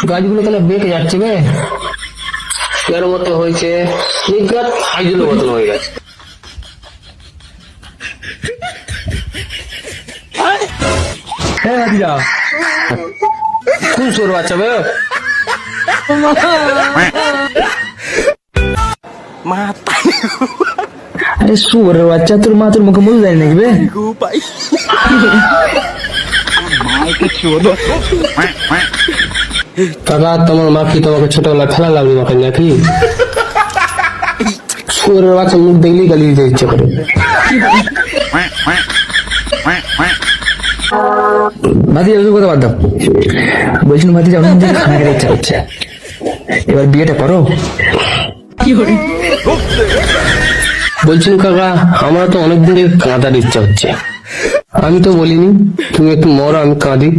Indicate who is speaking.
Speaker 1: গাছগুলো তাহলে বেঁকে যাচ্ছে বে, এর মতো হয়েছে নির্ঘাত হাইজুলের মতন হয়ে গেছে। হ্যাঁ দিদা, কোন সোর বাচ্চা বে? আরে শুয়োরের বাচ্চা, তোর মা তোর মুখে মুখ দেয় নাকি বে? কাকা, তোমার মা কি তোমাকে ছোটবেলা খেলা লাগবে মাকে নাকি? শুয়োরের বাচ্চা মুখ দেখলেই গালি দিতে ইচ্ছে করে। ভাতি ওই কথা বাদ দাও, বলছিলাম ভাতি যখন খানা খেতে ইচ্ছা করছে, এবার বিয়েটা করো। বলছিলাম কাকা, আমার তো অনেকদিন থেকে কাঁদার ইচ্ছা হচ্ছে। আমি তো বলিনি, তুমি একটু মরো, আমি কাঁদি।